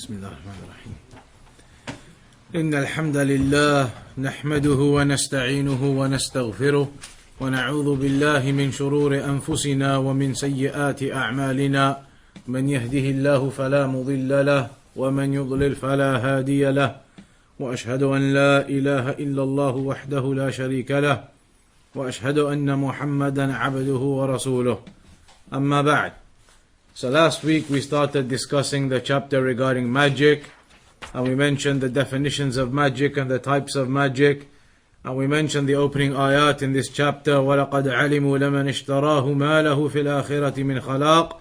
بسم الله الرحمن الرحيم إن الحمد لله نحمده ونستعينه ونستغفره ونعوذ بالله من شرور أنفسنا ومن سيئات أعمالنا من يهده الله فلا مضل له ومن يضلل فلا هادي له وأشهد أن لا إله إلا الله وحده لا شريك له وأشهد أن محمدا عبده ورسوله أما بعد. So last week we started discussing the chapter regarding magic, and we mentioned the definitions of magic and the types of magic, and we mentioned the opening ayat in this chapter, وَلَقَدْ عَلِمُوا لَمَنْ اشْتَرَاهُ مَا لَهُ فِي الْآخِرَةِ مِنْ خَلَاقٍ,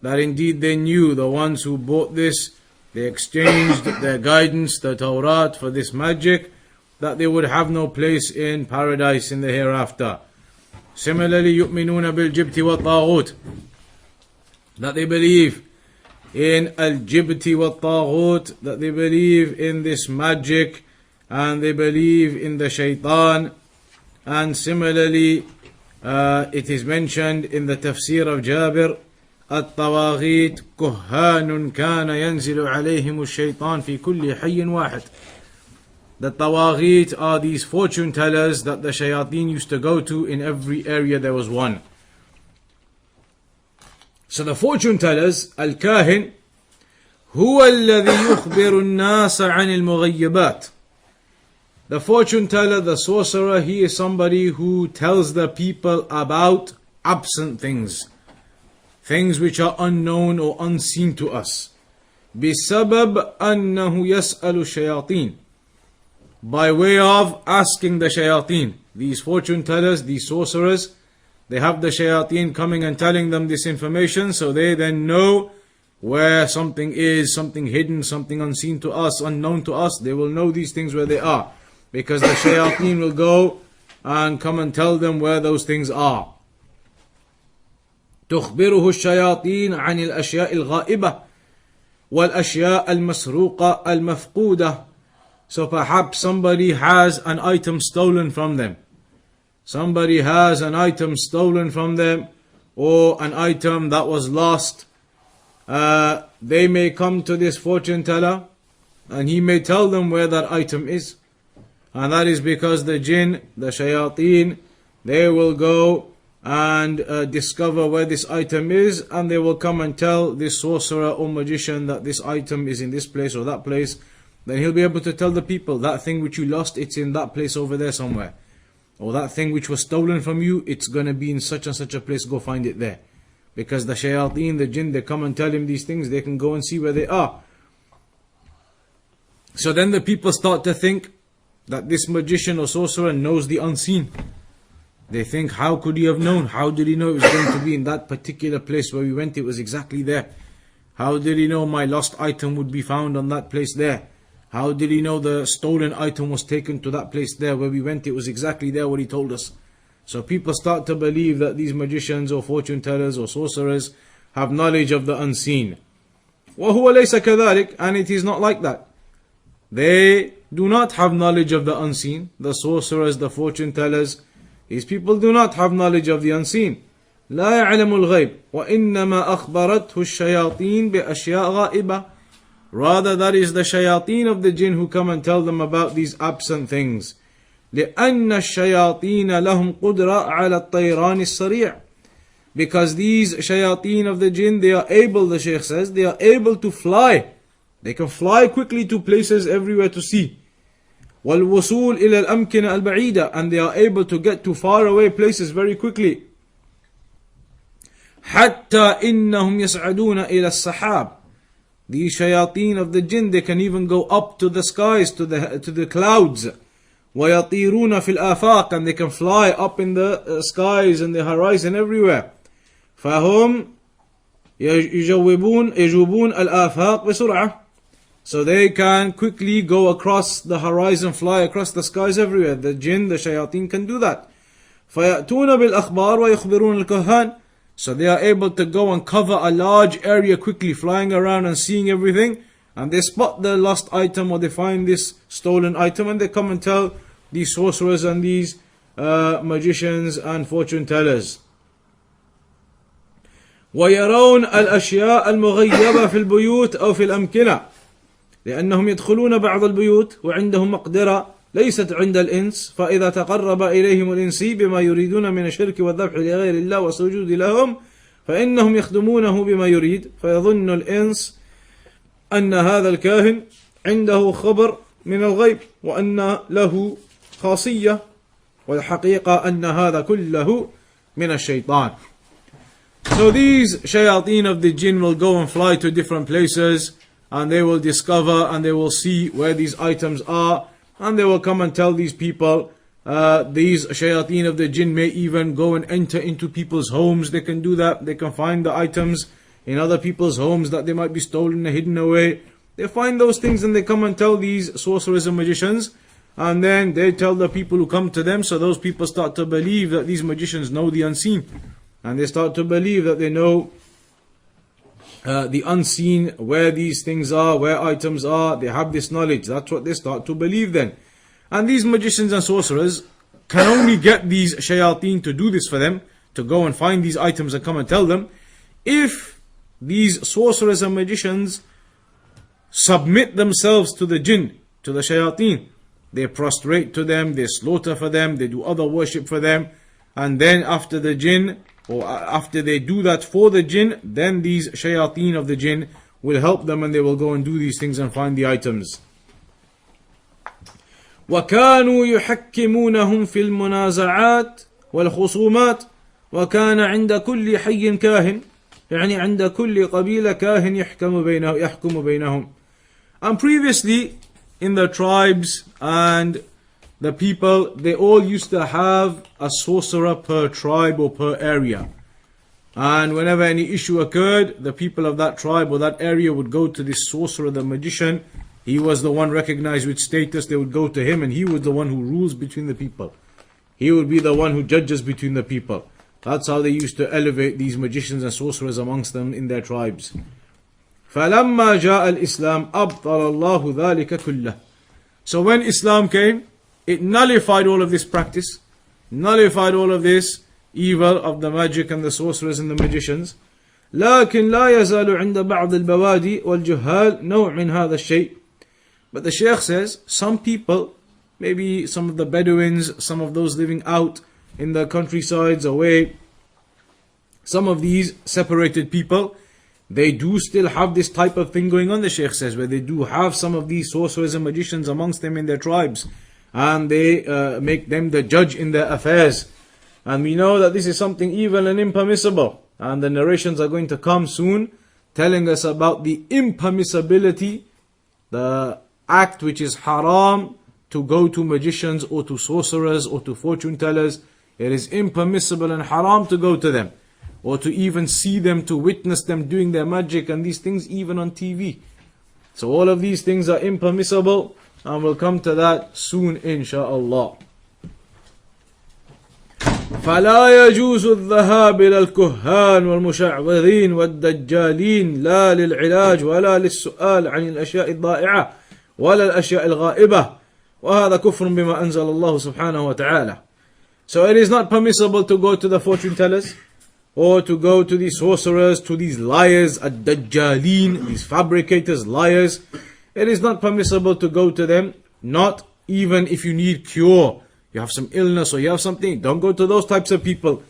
that indeed they knew, the ones who bought this, they exchanged their guidance, the Tawrat, for this magic, that they would have no place in paradise in the hereafter. Similarly, يُؤْمِنُونَ بِالْجِبْتِ وَالطَّاغُوتِ, that they believe in al-jibti wa taghut, that they believe in this magic, and they believe in the shaitan. And similarly, it is mentioned in the tafsir of Jabir, الطواغيت كهان كان ينزل عليهم الشيطان في كل حي واحد. The Tawaghit are these fortune tellers that the shayateen used to go to. In every area there was one. So the fortune tellers, al-kahin, هو الذي يخبر الناس عن المغيبات. The fortune teller, the sorcerer, he is somebody who tells the people about absent things, things which are unknown or unseen to us. بسبب أنه يسأل الشياطين, by way of asking the shayateen. These fortune tellers, these sorcerers, they have the shayateen coming and telling them this information, so they then know where something is, something hidden, something unseen to us, unknown to us. They will know these things where they are, because the shayateen will go and come and tell them where those things are. تخبره الشياطين عن الأشياء الغائبة والأشياء المسروقة المفقودة. So perhaps somebody has an item stolen from them. Somebody has an item stolen from them, or an item that was lost. They may come to this fortune teller, and he may tell them where that item is. And that is because the jinn, the shayateen, they will go and discover where this item is, and they will come and tell this sorcerer or magician that this item is in this place or that place. Then he'll be able to tell the people, that thing which you lost, it's in that place over there somewhere. Or that thing which was stolen from you, it's going to be in such and such a place, go find it there. Because the shayateen, the jinn, they come and tell him these things, they can go and see where they are. So then the people start to think that this magician or sorcerer knows the unseen. They think, how could he have known? How did he know it was going to be in that particular place where we went, it was exactly there? How did he know my lost item would be found on that place there? How did he know the stolen item was taken to that place there where we went? It was exactly there what he told us. So people start to believe that these magicians or fortune tellers or sorcerers have knowledge of the unseen. وَهُوَ لَيْسَ كَذَلِكَ, and it is not like that. They do not have knowledge of the unseen. The sorcerers, the fortune tellers, these people do not have knowledge of the unseen. لا يعلم الغيب وإنما أخبرته الشياطين بأشياء غائبة. Rather, that is the shayateen of the jinn who come and tell them about these absent things. لأن الشياطين لهم قدرة على الطيران السريع. Because these shayateen of the jinn, they are able, the Shaykh says, they are able to fly. They can fly quickly to places everywhere to see. والوصول إلى الأمكنة البعيدة, and they are able to get to far away places very quickly. حتى إنهم يصعدون إلى السحاب. These shayateen of the jinn, they can even go up to the skies, to the clouds. وَيَطِيرُونَ فِي الْآفَاقِ, and they can fly up in the skies and the horizon everywhere. فَهُمْ يَجُوبُونَ الْآفَاقِ بِسُرْعَةٍ. So they can quickly go across the horizon, fly across the skies everywhere. The jinn, the shayateen can do that. فَيَأْتُونَ بِالْأَخْبَارِ وَيُخْبِرُونَ الْكُهَّانِ. So they are able to go and cover a large area quickly, flying around and seeing everything. And they spot the lost item, or they find this stolen item, and they come and tell these sorcerers and these magicians and fortune tellers. ويرون الأشياء المغيبة في البيوت أو في الأمكنة. لأنهم يدخلون بعض البيوت وعندهم مقدرة ليست عند الإنس، فإذا تقرب إليهم الإنسي بما يريدون من الشرك والذبح لغير الله والسجود لهم فإنهم يخدمونه بما يريد، فيظن الإنس أن هذا الكاهن عنده خبر من الغيب وأن له خاصية، والحقيقة أن هذا كله من الشيطان. So these shayateen of the jinn will go and fly to different places, and they will discover and they will see where these items are, and they will come and tell these people. These shayateen of the jinn may even go and enter into people's homes. They can do that. They can find the items in other people's homes that they might be stolen and hidden away. They find those things and they come and tell these sorcerers and magicians, and then they tell the people who come to them. So those people start to believe that these magicians know the unseen, and they start to believe that they know the unseen, where these things are, where items are. They have this knowledge. That's what they start to believe then. And these magicians and sorcerers can only get these shayateen to do this for them, to go and find these items and come and tell them, if these sorcerers and magicians submit themselves to the jinn, to the shayateen. They prostrate to them, they slaughter for them, they do other worship for them, and then after the jinn, or after they do that for the jinn, then these shayateen of the jinn will help them and they will go and do these things and find the items. وَكَانُوا يُحَكِّمُونَهُمْ فِي الْمُنَازَعَاتِ وَالْخُصُومَاتِ وَكَانَ عِنْدَ كُلِّ حَيٍّ كَاهٍ، يعني عند كل قبيلة كاهن يحكم بينهم. And previously, in the tribes and the people, they all used to have a sorcerer per tribe or per area. And whenever any issue occurred, the people of that tribe or that area would go to this sorcerer, the magician. He was the one recognized with status. They would go to him, and he was the one who rules between the people. He would be the one who judges between the people. That's how they used to elevate these magicians and sorcerers amongst them in their tribes. فَلَمَّا جَاءَ الْإِسْلَامُ أَبْطَلَ اللَّهُ ذَلِكَ كُلَّهُ. So when Islam came, it nullified all of this practice, nullified all of this evil of the magic and the sorcerers and the magicians. لكن لا يزال عند بعض البوادي والجهال نوع من هذا الشيء. But the Shaykh says, some people, maybe some of the Bedouins, some of those living out in the countrysides away, some of these separated people, they do still have this type of thing going on, the Shaykh says, where they do have some of these sorcerers and magicians amongst them in their tribes, and they make them the judge in their affairs. And we know that this is something evil and impermissible, and the narrations are going to come soon telling us about the impermissibility, the act which is haram, to go to magicians or to sorcerers or to fortune tellers. It is impermissible and haram to go to them, or to even see them, to witness them doing their magic and these things even on TV. So all of these things are impermissible, and we'll come to that soon insha'Allah. فلا يجوز الذهاب إلى الكهان والمشعوذين والدجالين لا للعلاج ولا للسؤال عن الأشياء الضائعة ولا الأشياء الغائبة وهذا كفر بما أنزل الله سبحانه وتعالى. So it is not permissible to go to the fortune tellers, or to go to these sorcerers, to these liars, ad-dajjalin, these fabricators, liars. It is not permissible to go to them, not even if you need cure. You have some illness or you have something, don't go to those types of people.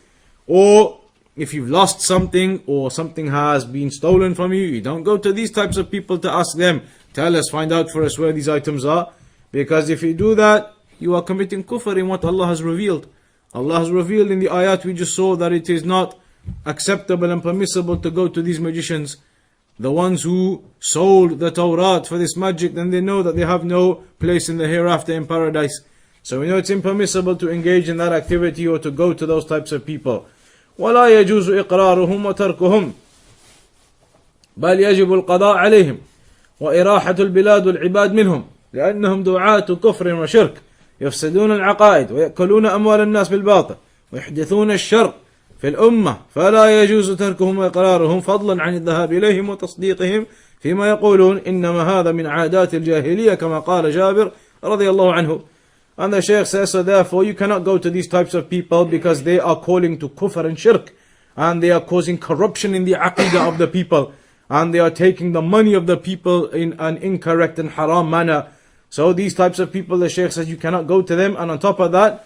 Or if you've lost something or something has been stolen from you, you don't go to these types of people to ask them, tell us, find out for us where these items are. Because if you do that, you are committing kufr in what Allah has revealed. Allah has revealed in the ayat we just saw that it is not acceptable and permissible to go to these magicians. The ones who sold the Tawrat for this magic, then they know that they have no place in the hereafter in paradise. So we know it's impermissible to engage in that activity or to go to those types of people. ولا يجوز إقرارهم وتركهم بل يجب القضاء عليهم وإراحة البلاد والعباد منهم لأنهم دعاة كفر وشرك يفسدون العقائد ويأكلون أموال الناس بالباطل ويحدثون الشر في الأمة فلا يجوز تركهم وإقرارهم فضلا عن الذهاب إليهم وتصديقهم فيما يقولون إنما هذا من عادات الجاهلية كما قال جابر رضي الله عنه. And the Shaykh says, so therefore you cannot go to these types of people because they are calling to kufr and shirk, and they are causing corruption in the aqidah of the people, and they are taking the money of the people in an incorrect and haram manner. So these types of people, the Shaykh says, you cannot go to them, and on top of that,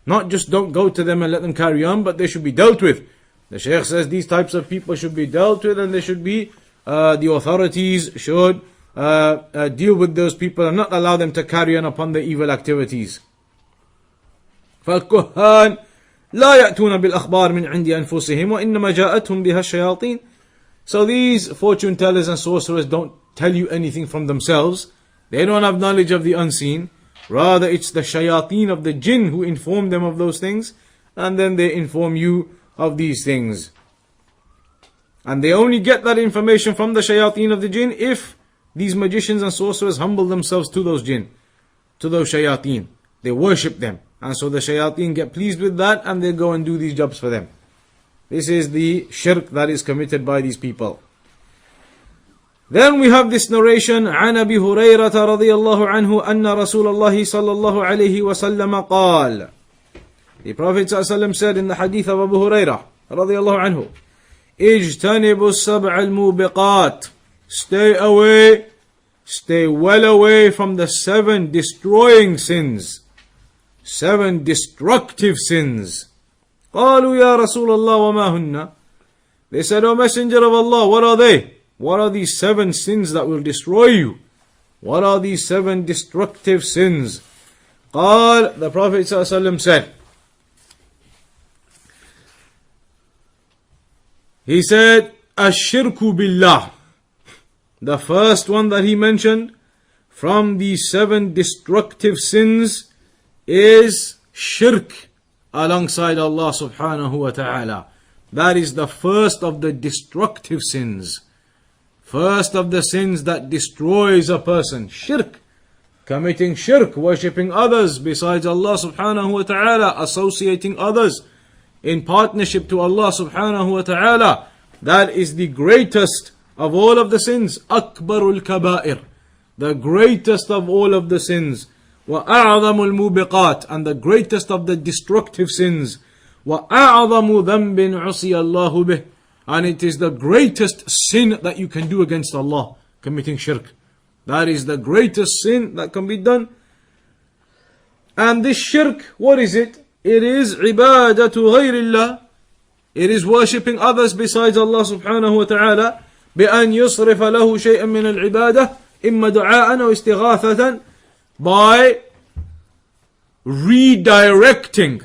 not just don't go to them and let them carry on, but they should be dealt with. The Shaykh says these types of people should be dealt with, and they should be, the authorities should deal with those people and not allow them to carry on upon the evil activities. فالكهان لا يأتون بالأخبار من عند أنفسهم وإنما جاءتهم بها الشياطين. So these fortune tellers and sorcerers don't tell you anything from themselves. They don't have knowledge of the unseen. Rather, it's the shayateen of the jinn who inform them of those things, and then they inform you of these things. And they only get that information from the shayateen of the jinn if these magicians and sorcerers humble themselves to those jinn, to those shayateen. They worship them. And so the shayateen get pleased with that, and they go and do these jobs for them. This is the shirk that is committed by these people. Then we have this narration, عن أبي هريرة رضي الله عنه أن رسول الله صلى الله عليه وسلم قال. The Prophet ﷺ said in the hadith of Abu Hurraira رضي الله عنه, اجتنبوا السبع الموبقات. Stay well away from the 7 destroying sins. 7 destructive sins. قالوا يا رسول الله وما هن. They said, O Messenger of Allah, what are they? What are these 7 sins that will destroy you? What are these 7 destructive sins? قال, the Prophet ﷺ said, he said, الشرك بالله. The first one that he mentioned from the 7 destructive sins is shirk alongside Allah subhanahu wa ta'ala. That is the first of the destructive sins. First of the sins that destroys a person. Shirk. Committing shirk, worshipping others besides Allah subhanahu wa ta'ala, associating others in partnership to Allah subhanahu wa ta'ala. That is the greatest of all of the sins. Akbarul kabair. The greatest of all of the sins. وَأَعْظَمُ الْمُوبِقَاتِ. And the greatest of the destructive sins. وَأَعْظَمُ ذَنْبٍ عُصِيَ اللَّهُ بِهِ. And it is the greatest sin that you can do against Allah, committing shirk. That is the greatest sin that can be done. And this shirk, what is it? It is عِبَادَةُ غَيْرِ اللَّهِ. It is worshipping others besides Allah subhanahu wa ta'ala. بأن يصرف له شيئا من العبادة إما دعاء أو استغاثة. By redirecting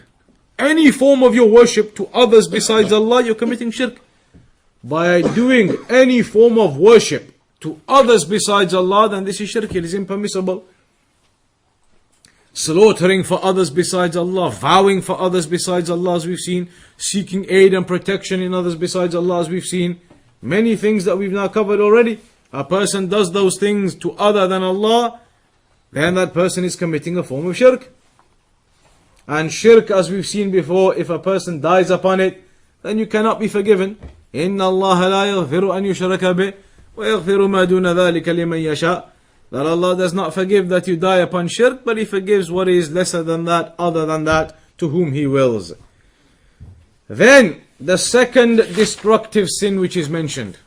any form of your worship to others besides Allah, you're committing shirk. By doing any form of worship to others besides Allah, then this is shirk. It is impermissible. Slaughtering for others besides Allah, vowing for others besides Allah, as we've seen, seeking aid and protection in others besides Allah, as we've seen. Many things that we've now covered already. A person does those things to other than Allah, then that person is committing a form of shirk. And shirk, as we've seen before, if a person dies upon it, then you cannot be forgiven. إِنَّ اللَّهَ لَا يَغْفِرُ أَنْ يُشْرَكَ بِهِ وَيَغْفِرُ مَا دُونَ ذَلِكَ لِمَنْ يَشَاءُ. That Allah does not forgive that you die upon shirk, but He forgives what is lesser than that, other than that, to whom He wills. Then, the second destructive sin which is mentioned.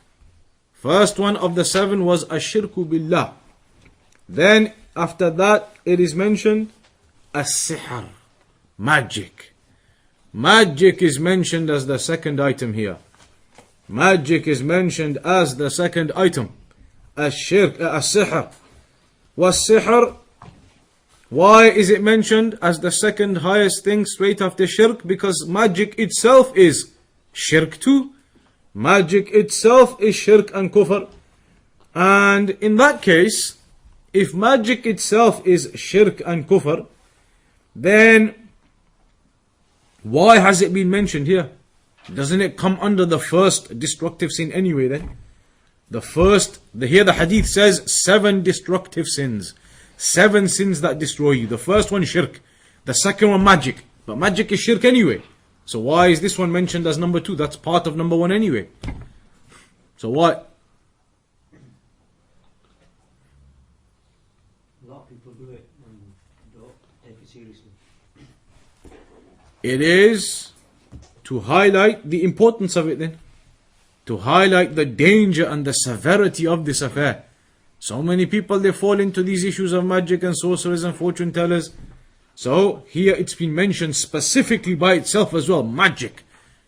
First one of the 7 was ashirku billah. Then, after that, it is mentioned as-sihr, magic. Magic is mentioned as the second item here. Magic is mentioned as the second item. As-shirk, as-sihr. Was-sihr, why is it mentioned as the second highest thing straight after shirk? Because magic itself is shirk too. Magic itself is shirk and kufr. And in that case, if magic itself is shirk and kufr, then why has it been mentioned here? Doesn't it come under the first destructive sin anyway then? Here the hadith says 7 destructive sins. 7 sins that destroy you. The first one shirk. The second one magic. But magic is shirk anyway. So why is this one mentioned as number 2? That's part of number 1 anyway. So what? A lot of people do it and don't take it seriously. It is to highlight the importance of it then. to highlight the danger and the severity of this affair. So many people, they fall into these issues of magic and sorcerers and fortune tellers. So here it's been mentioned specifically by itself as well, magic.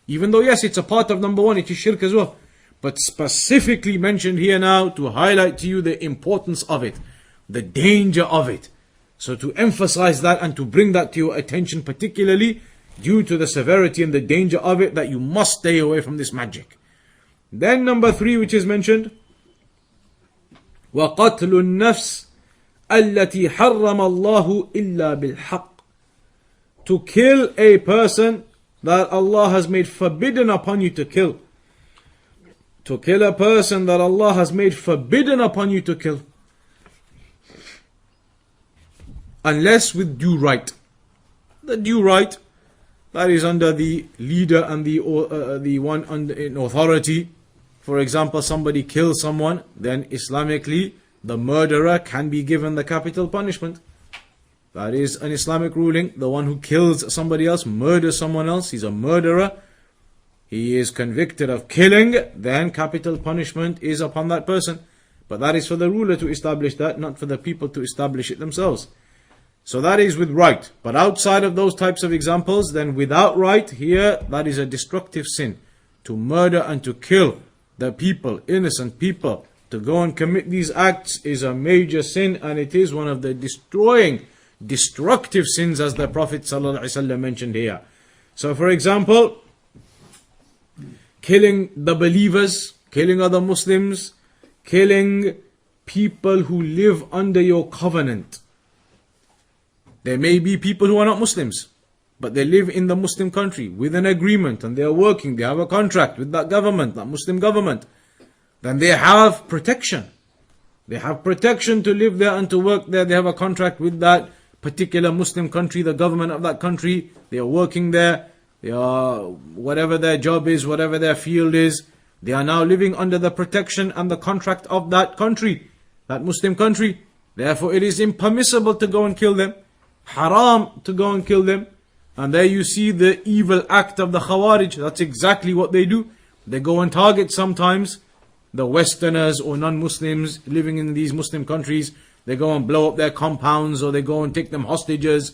Even though yes, it's a part of number one, it is shirk as well. But specifically mentioned here now to highlight to you the importance of it, the danger of it. So to emphasize that and to bring that to your attention, particularly due to the severity and the danger of it, that you must stay away from this magic. Then number 3, which is mentioned, وَقَتْلُ النَّفْسِ الَّتِي حَرَّمَ اللَّهُ إِلَّا بِالْحَقِّ. To kill a person that Allah has made forbidden upon you to kill. To kill a person that Allah has made forbidden upon you to kill. Unless with due right. The due right, that is under the leader and the one under in authority. For example, somebody kills someone, then Islamically, the murderer can be given the capital punishment. That is an Islamic ruling. The one who kills somebody else, murders someone else, he's a murderer. He is convicted of killing, then capital punishment is upon that person. But that is for the ruler to establish that, not for the people to establish it themselves. So that is with right. But outside of those types of examples, then without right, here, that is a destructive sin. To murder and to kill the people, innocent people, to go and commit these acts is a major sin, and it is one of the destructive sins, as the Prophet ﷺ mentioned here. So for example, killing the believers, killing other Muslims, killing people who live under your covenant. There may be people who are not Muslims, but they live in the Muslim country with an agreement, and they are working, they have a contract with that government, that Muslim government. Then they have protection. They have protection to live there and to work there. They have a contract with that particular Muslim country, the government of that country. They are working there. They are, whatever their job is, whatever their field is, they are now living under the protection and the contract of that country, that Muslim country. Therefore it is impermissible to go and kill them. Haram to go and kill them. And there you see the evil act of the Khawarij. That's exactly what they do. They go and target sometimes the Westerners or non-Muslims living in these Muslim countries. They go and blow up their compounds, or they go and take them hostages,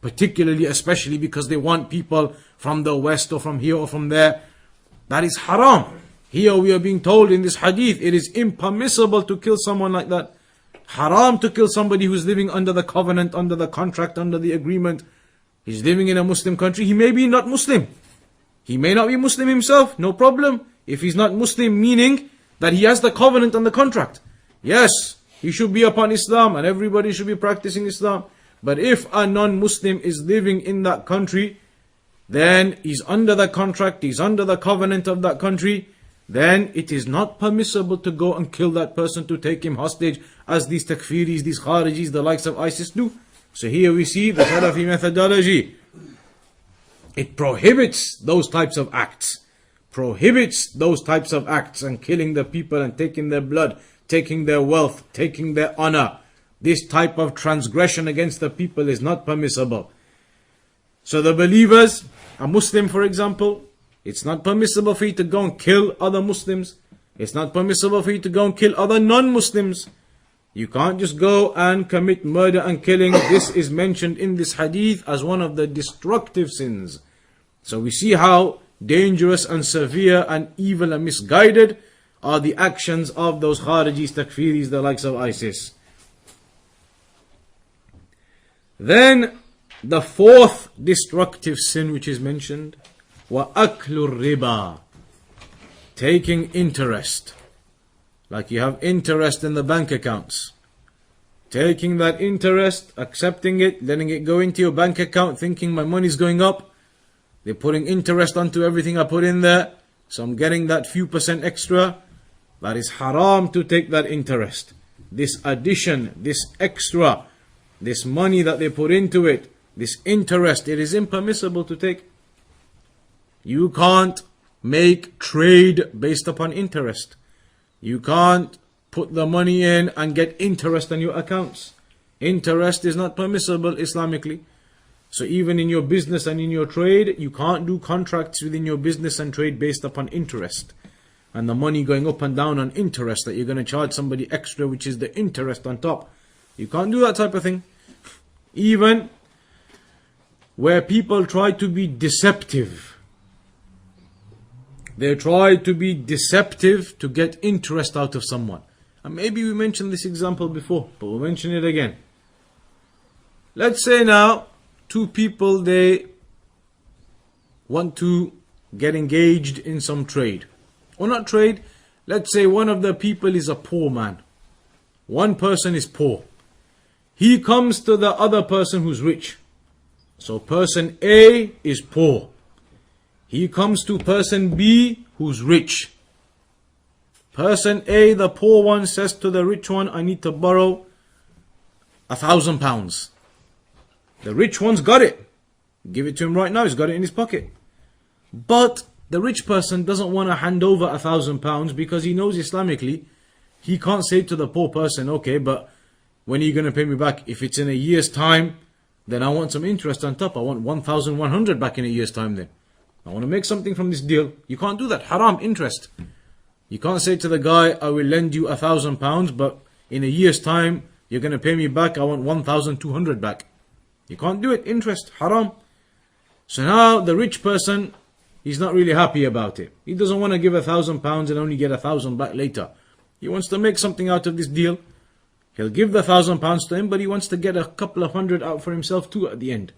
particularly, especially because they want people from the West or from here or from there. That is haram. Here we are being told in this hadith, it is impermissible to kill someone like that. Haram to kill somebody who is living under the covenant, under the contract, under the agreement. He's living in a Muslim country. He may be not Muslim. He may not be Muslim himself. No problem. If he's not Muslim, meaning that he has the covenant and the contract. Yes, he should be upon Islam and everybody should be practicing Islam. But if a non-Muslim is living in that country, then he's under the contract, he's under the covenant of that country, then it is not permissible to go and kill that person, to take him hostage, as these takfiris, these kharijis, the likes of ISIS do. So here we see the Salafi methodology. It prohibits those types of acts. Prohibits those types of acts and killing the people and taking their blood, taking their wealth, taking their honor. This type of transgression against the people is not permissible. So the believers, a Muslim for example, it's not permissible for you to go and kill other Muslims. It's not permissible for you to go and kill other non-Muslims. You can't just go and commit murder and killing. This is mentioned in this hadith as one of the destructive sins. So we see how dangerous and severe and evil and misguided are the actions of those kharijis, takfiris, the likes of ISIS. Then the fourth destructive sin which is mentioned, وَأَكْلُ الرِّبَى, taking interest. Like you have interest in the bank accounts. Taking that interest, accepting it, letting it go into your bank account, thinking my money's going up. They're putting interest onto everything I put in there, so I'm getting that few percent extra. That is haram to take that interest. This addition, this extra, this money that they put into it, this interest, it is impermissible to take. You can't make trade based upon interest. You can't put the money in and get interest on your accounts. Interest is not permissible Islamically. So even in your business and in your trade, you can't do contracts within your business and trade based upon interest. and the money going up and down on interest, that you're going to charge somebody extra, which is the interest on top. You can't do that type of thing. Even where people try to be deceptive. They try to be deceptive to get interest out of someone. And maybe we mentioned this example before, but we'll mention it again. Let's say now, two people, they want to get engaged in some trade. Or not trade, let's say one of the people is a poor man. One person is poor. He comes to the other person who's rich. So person A is poor. He comes to person B who's rich. Person A, the poor one, says to the rich one, I need to borrow £1,000. The rich one's got it. Give it to him right now, he's got it in his pocket. But the rich person doesn't want to hand over £1,000 because he knows Islamically, he can't say to the poor person, okay, but when are you going to pay me back? If it's in a year's time, then I want some interest on top. I want 1,100 back in a year's time then. I want to make something from this deal. You can't do that. Haram, interest. You can't say to the guy, I will lend you £1,000, but in a year's time, you're going to pay me back, I want 1,200 back. You can't do it. Interest, haram. So now the rich person, he's not really happy about it. He doesn't want to give £1,000 and only get 1,000 back later. He wants to make something out of this deal. He'll give the £1,000 to him, but he wants to get a couple of hundred out for himself too at the end.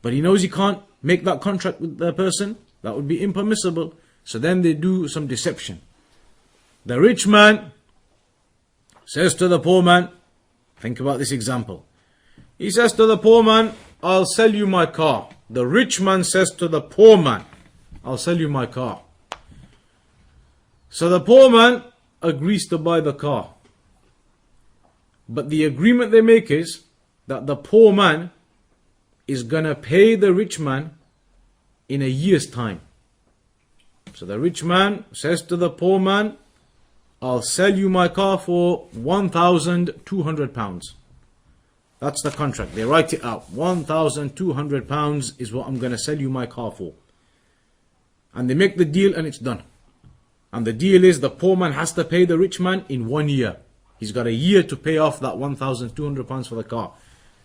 But he knows he can't make that contract with the person. That would be impermissible. So then they do some deception. The rich man says to the poor man, think about this example. He says to the poor man, I'll sell you my car. The rich man says to the poor man, I'll sell you my car. So the poor man agrees to buy the car. But the agreement they make is that the poor man is going to pay the rich man in a year's time. So the rich man says to the poor man, I'll sell you my car for £1,200. That's the contract. They write it out. £1,200 is what I'm going to sell you my car for. And they make the deal and it's done. And the deal is the poor man has to pay the rich man in 1 year. He's got a year to pay off that £1,200 for the car.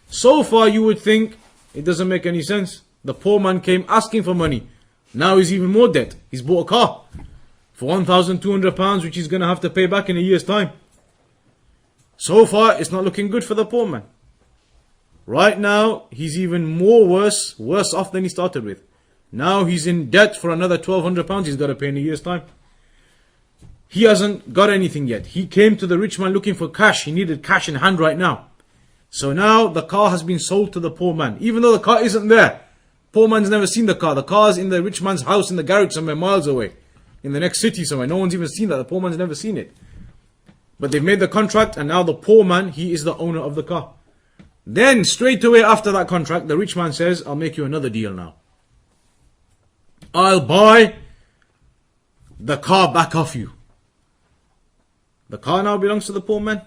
So far you would think it doesn't make any sense. The poor man came asking for money. Now he's even more debt. He's bought a car for £1,200, which he's going to have to pay back in a year's time. So far, it's not looking good for the poor man. Right now, he's even worse off than he started with. Now he's in debt for another £1,200 he's got to pay in a year's time. He hasn't got anything yet. He came to the rich man looking for cash. He needed cash in hand right now. So now the car has been sold to the poor man. Even though the car isn't there. Poor man's never seen the car. The car's in the rich man's house in the garage somewhere miles away. In the next city somewhere. No one's even seen that. The poor man's never seen it. But they've made the contract and now the poor man, he is the owner of the car. Then straight away after that contract, the rich man says, I'll make you another deal now. I'll buy the car back off you. The car now belongs to the poor man.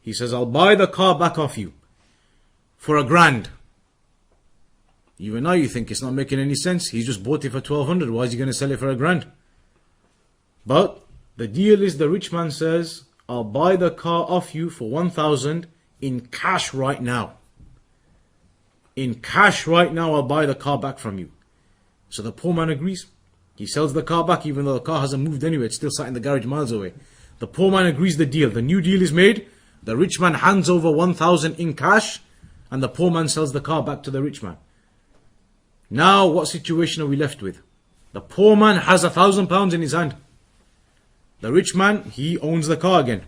He says, I'll buy the car back off you for £1,000. Even now you think it's not making any sense. He's just bought it for 1,200. Why is he going to sell it for £1,000? But the deal is the rich man says, I'll buy the car off you for 1,000 in cash right now. In cash right now, I'll buy the car back from you. So the poor man agrees. He sells the car back even though the car hasn't moved anywhere. It's still sat in the garage miles away. The poor man agrees the deal. The new deal is made. The rich man hands over 1,000 in cash and the poor man sells the car back to the rich man. Now what situation are we left with? The poor man has £1,000 in his hand. The rich man, he owns the car again.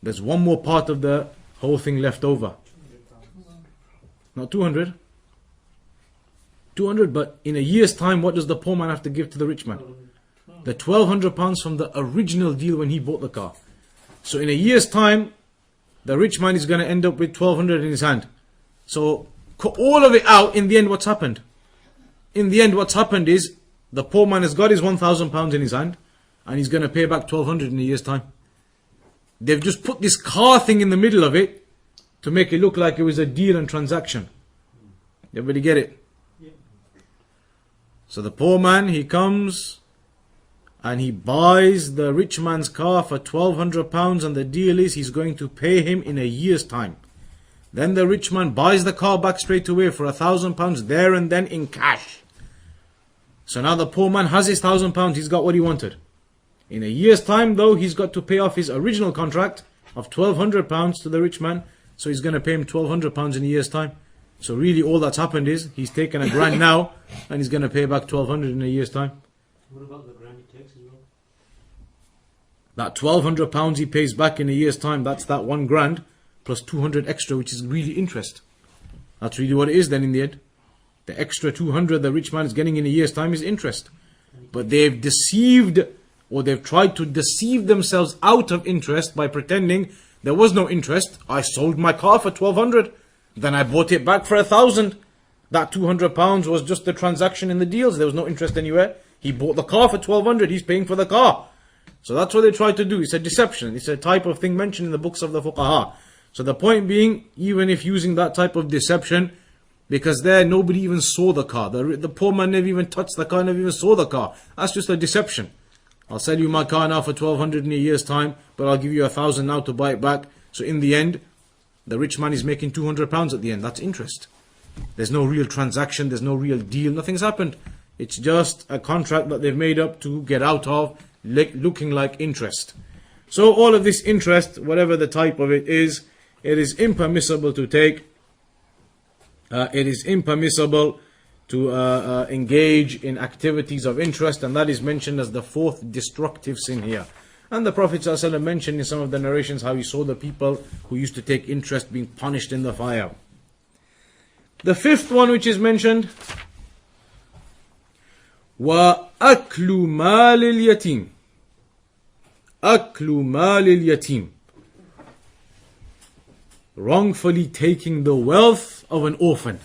There's one more part of the whole thing left over. Not 200. 200, but in a year's time, what does the poor man have to give to the rich man? The £1,200 from the original deal when he bought the car. So in a year's time, the rich man is going to end up with 1,200 in his hand. So cut all of it out, in the end what's happened? In the end what's happened is, the poor man has got his £1,000 in his hand, and he's going to pay back 1,200 in a year's time. They've just put this car thing in the middle of it, to make it look like it was a deal and transaction. Everybody get it? Yeah. So the poor man, he comes, and he buys the rich man's car for £1,200, and the deal is he's going to pay him in a year's time. Then the rich man buys the car back straight away for £1,000 there and then in cash. So now the poor man has his £1,000, he's got what he wanted. In a year's time though, he's got to pay off his original contract of £1,200 to the rich man, so he's going to pay him £1,200 in a year's time. So really all that's happened is, he's taken £1,000 now, and he's going to pay back £1,200 in a year's time. What about the grand he takes as well? That £1,200 he pays back in a year's time, that's that £1,000 plus 200 extra, which is really interest. That's really what it is then in the end. The extra 200 the rich man is getting in a year's time is interest. But they've deceived, or they've tried to deceive themselves out of interest by pretending there was no interest. I sold my car for 1,200, then I bought it back for 1,000. That £200 was just the transaction in the deals. There was no interest anywhere. He bought the car for 1,200. He's paying for the car. So that's what they try to do. It's a deception. It's a type of thing mentioned in the books of the fuqaha. So the point being, even if using that type of deception, because there nobody even saw the car. The poor man never even touched the car, never even saw the car. That's just a deception. I'll sell you my car now for 1,200 in a year's time, but I'll give you 1,000 now to buy it back. So in the end, the rich man is making £200 at the end. That's interest. There's no real transaction, there's no real deal, nothing's happened. It's just a contract that they've made up to get out of, looking like interest. So all of this interest, whatever the type of it is impermissible to take. It is impermissible to engage in activities of interest, and that is mentioned as the fourth destructive sin here. And the Prophet ﷺ mentioned in some of the narrations how he saw the people who used to take interest being punished in the fire. The fifth one which is mentioned, وَأَكْلُ مَالِ الْيَتِيمِ. أَكْلُ مَالِ الْيَتِيمِ. Wrongfully taking the wealth of an orphan.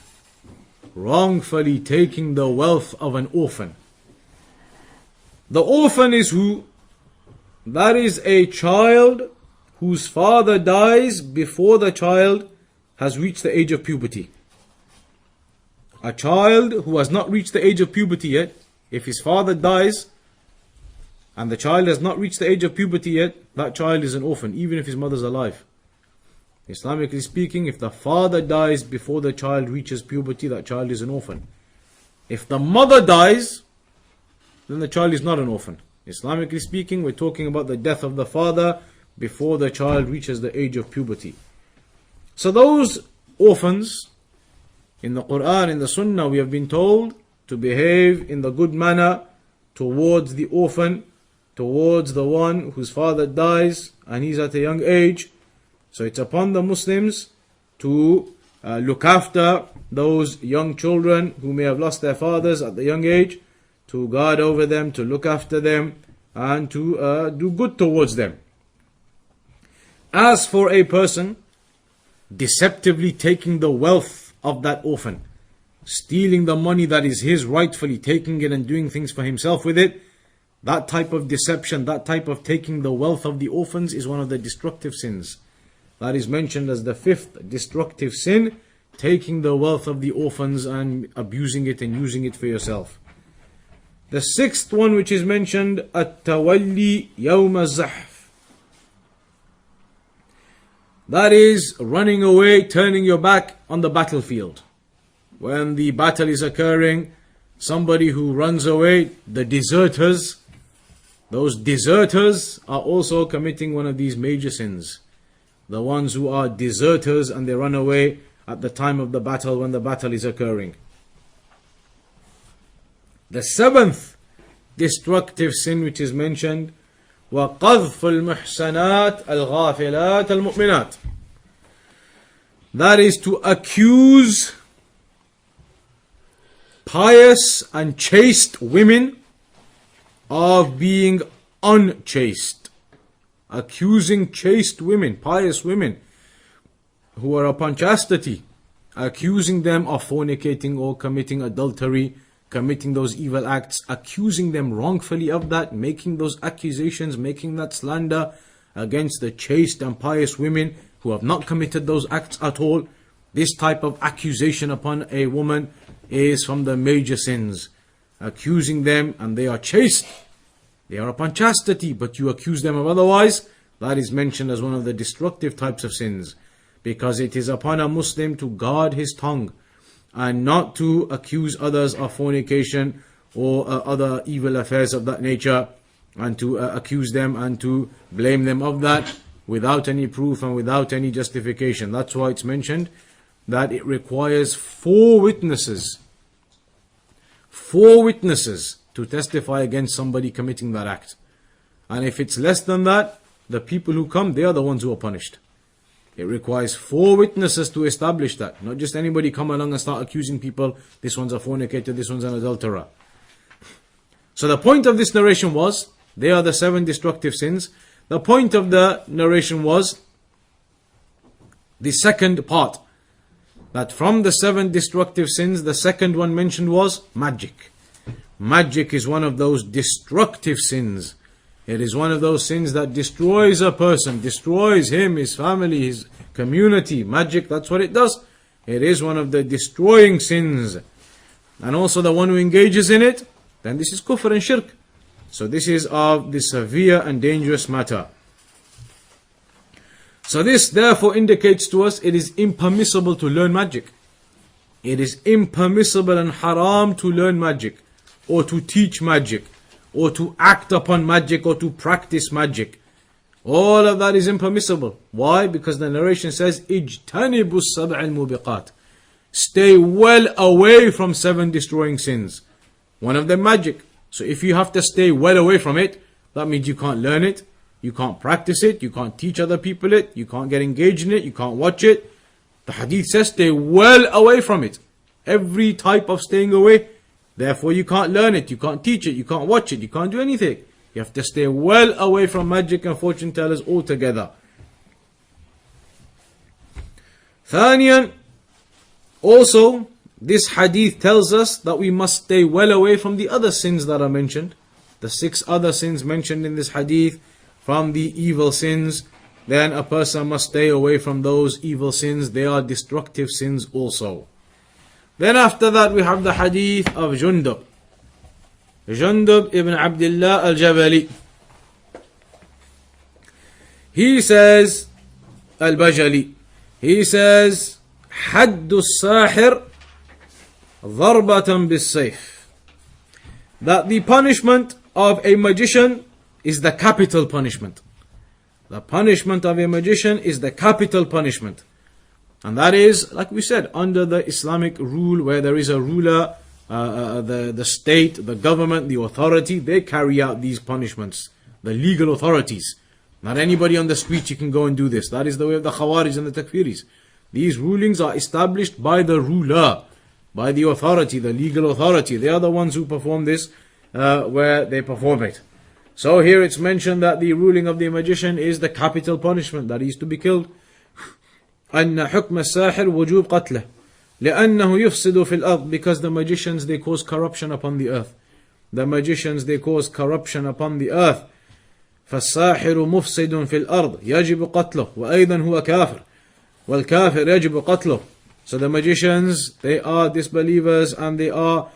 Wrongfully taking the wealth of an orphan. The orphan is who? That is a child whose father dies before the child has reached the age of puberty. A child who has not reached the age of puberty yet, if his father dies and the child has not reached the age of puberty yet, that child is an orphan, even if his mother's alive. Islamically speaking, if the father dies before the child reaches puberty, that child is an orphan. If the mother dies, then the child is not an orphan. Islamically speaking, we're talking about the death of the father before the child reaches the age of puberty. So those orphans, in the Qur'an, in the Sunnah, we have been told to behave in the good manner towards the orphan, towards the one whose father dies and he's at a young age. So it's upon the Muslims to look after those young children who may have lost their fathers at the young age, to guard over them, to look after them, and to do good towards them. As for a person deceptively taking the wealth of that orphan, stealing the money that is his, rightfully taking it and doing things for himself with it, that type of deception, that type of taking the wealth of the orphans is one of the destructive sins. That is mentioned as the fifth destructive sin, taking the wealth of the orphans and abusing it and using it for yourself. The sixth one which is mentioned, التولي يوم الزحف. That is running away, turning your back on the battlefield. When the battle is occurring, somebody who runs away, the deserters, those deserters are also committing one of these major sins. The ones who are deserters and they run away at the time of the battle when the battle is occurring. The seventh destructive sin which is mentioned, وَقَذْفُ الْمُحْسَنَاتِ الْغَافِلَاتِ الْمُؤْمِنَاتِ. That is to accuse pious and chaste women of being unchaste. Accusing chaste women, pious women who are upon chastity, accusing them of fornicating or committing adultery, committing those evil acts, accusing them wrongfully of that, making those accusations, making that slander against the chaste and pious women who have not committed those acts at all. This type of accusation upon a woman is from the major sins. Accusing them and they are chaste, They are upon chastity, but you accuse them of otherwise. That is mentioned as one of the destructive types of sins. Because it is upon a Muslim to guard his tongue and not to accuse others of fornication or other evil affairs of that nature, and to accuse them and to blame them of that without any proof and without any justification. That's why it's mentioned that it requires 4 witnesses. 4 witnesses to testify against somebody committing that act. And if it's less than that, the people who come, they are the ones who are punished. It requires 4 witnesses to establish that. Not just anybody come along and start accusing people, this one's a fornicator, this one's an adulterer. So the point of this narration was, they are the 7 destructive sins. The point of the narration was, the second part, that from the 7 destructive sins, the second one mentioned was magic. Magic is one of those destructive sins. It is one of those sins that destroys a person, destroys him, his family, his community. Magic, that's what it does. It is one of the destroying sins. And also the one who engages in it, then this is kufr and shirk. So this is of the severe and dangerous matter. So this therefore indicates to us it is impermissible to learn magic. It is impermissible and haram to learn magic, or to teach magic, or to act upon magic, or to practice magic. All of that is impermissible. Why? Because the narration says, اجتنبوا السبع الموبقات. Stay well away from 7 destroying sins. One of them magic. So if you have to stay well away from it, that means you can't learn it, you can't practice it, you can't teach other people it, you can't get engaged in it, you can't watch it. The hadith says stay well away from it. Every type of staying away. Therefore you can't learn it, you can't teach it, you can't watch it, you can't do anything. You have to stay well away from magic and fortune tellers altogether. ثانيا, also this hadith tells us that we must stay well away from the other sins that are mentioned. The 6 other sins mentioned in this hadith, from the evil sins, then a person must stay away from those evil sins. They are destructive sins also. Then after that we have the hadith of Jundub ibn Abdullah al-Jabali. He says, al-Bajali, he says, حد الساحر ضربة بالسيف. That the punishment of a magician is the capital punishment. The punishment of a magician is the capital punishment. And that is, like we said, under the Islamic rule, where there is a ruler, the state, the government, the authority, they carry out these punishments. The legal authorities. Not anybody on the street you can go and do this. That is the way of the Khawarij and the Takfiris. These rulings are established by the ruler, by the authority, the legal authority. They are the ones who perform this, where they perform it. So here it's mentioned that the ruling of the magician is the capital punishment, that he is to be killed. أن حكم الساحر وجوب قتله لأنه يفسد في الأرض. Because the magicians, they cause corruption upon the earth. The magicians, they cause corruption upon the earth. فالساحر مفسد في الأرض يجب قتله وأيضا هو كافر والكافر يجب قتله. So the magicians, they are disbelievers and they are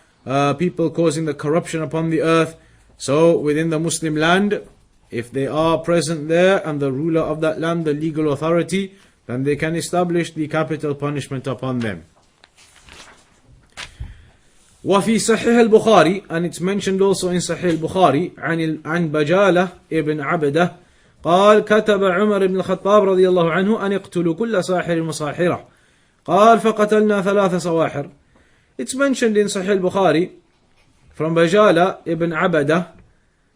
people causing the corruption upon the earth. So within the Muslim land, if they are present there and the ruler of that land, the legal authority, then they can establish the capital punishment upon them. وفي صحيح البخاري, and it's mentioned also in Sahih al-Bukhari, عن بجالة ابن عبده قال كتب عمر بن الخطاب رضي الله عنه أن يقتلوا كل ساحر وساحرة قال فقتلنا 3 سواحر. It's mentioned in Sahih al-Bukhari from Bajala ibn Abadah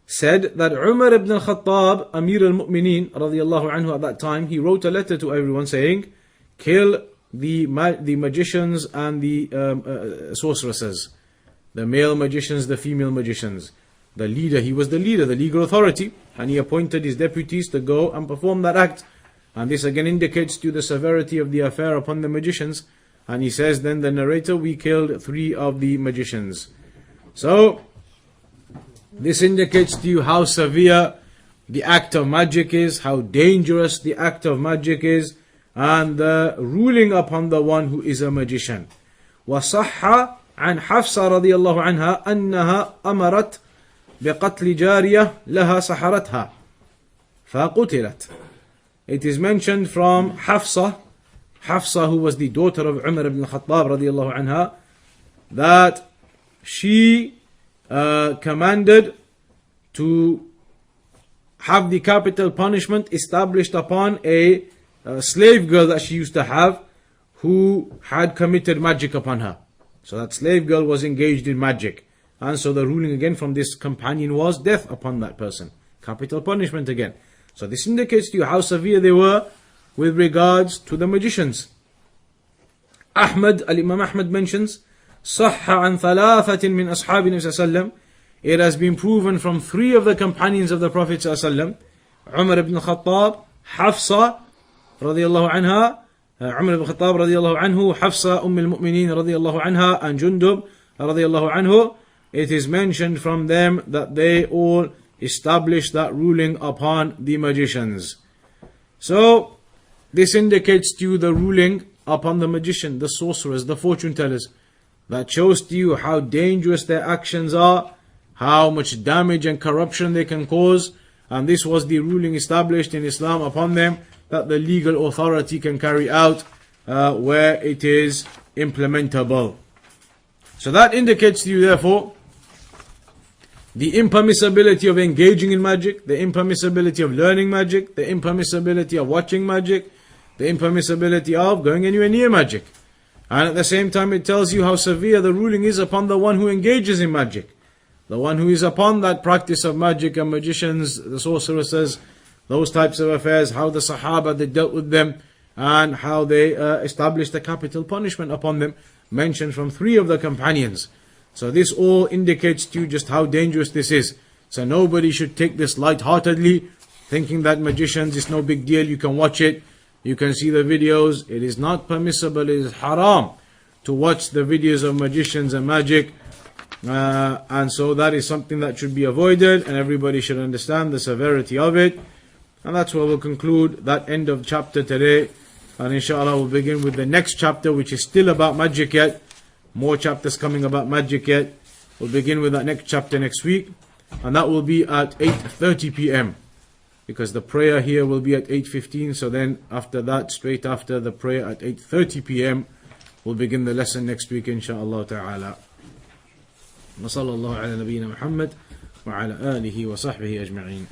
said that Umar ibn al-Khattab, Amir al-Mu'mineen radiyallahu anhu at that time, he wrote a letter to everyone saying, kill the magicians and the sorceresses, the male magicians, the female magicians. The leader, he was the leader, the legal authority, and he appointed his deputies to go and perform that act. And this again indicates to the severity of the affair upon the magicians. And he says, then the narrator, we killed 3 of the magicians. So this indicates to you how severe the act of magic is, how dangerous the act of magic is, and the ruling upon the one who is a magician. وصح عن حفصة رضي الله عنها أنها أمرت بقتل جارية لها سحرتها فقتلت. It is mentioned from Hafsa, who was the daughter of Umar ibn Khattab radiallahu anha, that she commanded to have the capital punishment established upon a slave girl that she used to have, who had committed magic upon her. So that slave girl was engaged in magic. And so the ruling again from this companion was death upon that person. Capital punishment again. So this indicates to you how severe they were with regards to the magicians. Imam Ahmad mentions, صح عن ثلاثة من أصحاب النبي صلى الله عليه وسلم. It has been proven from 3 of the companions of the Prophet صلى الله عليه وسلم, Umar ibn Khattab, Hafsa رضي الله عنها, Umar ibn Khattab رضي الله عنه, Hafsa المؤمنين رضي الله عنها, and Jundub رضي الله عنه. It is mentioned from them that they all established that ruling upon the magicians. So this indicates to you the ruling upon the magician, the sorcerers, the fortune tellers. That shows to you how dangerous their actions are, how much damage and corruption they can cause. And this was the ruling established in Islam upon them, that the legal authority can carry out where it is implementable. So that indicates to you therefore the impermissibility of engaging in magic, the impermissibility of learning magic, the impermissibility of watching magic, the impermissibility of going anywhere near magic. And at the same time it tells you how severe the ruling is upon the one who engages in magic. The one who is upon that practice of magic and magicians, the sorceresses, those types of affairs, how the Sahaba they dealt with them, and how they established the capital punishment upon them, mentioned from 3 of the companions. So this all indicates to you just how dangerous this is. So nobody should take this lightheartedly, thinking that magicians is no big deal, you can watch it, you can see the videos. It is not permissible, it is haram to watch the videos of magicians and magic. And so that is something that should be avoided, and everybody should understand the severity of it. And that's where we'll conclude that end of chapter today. And inshallah we'll begin with the next chapter, which is still about magic yet. More chapters coming about magic yet. We'll begin with that next chapter next week. And that will be at 8:30 p.m. because the prayer here will be at 8:15. So then after that, straight after the prayer at 8:30 p.m., we'll begin the lesson next week inshallah ta'ala. وصلى الله على نبينا محمد وعلى آله وصحبه أجمعين.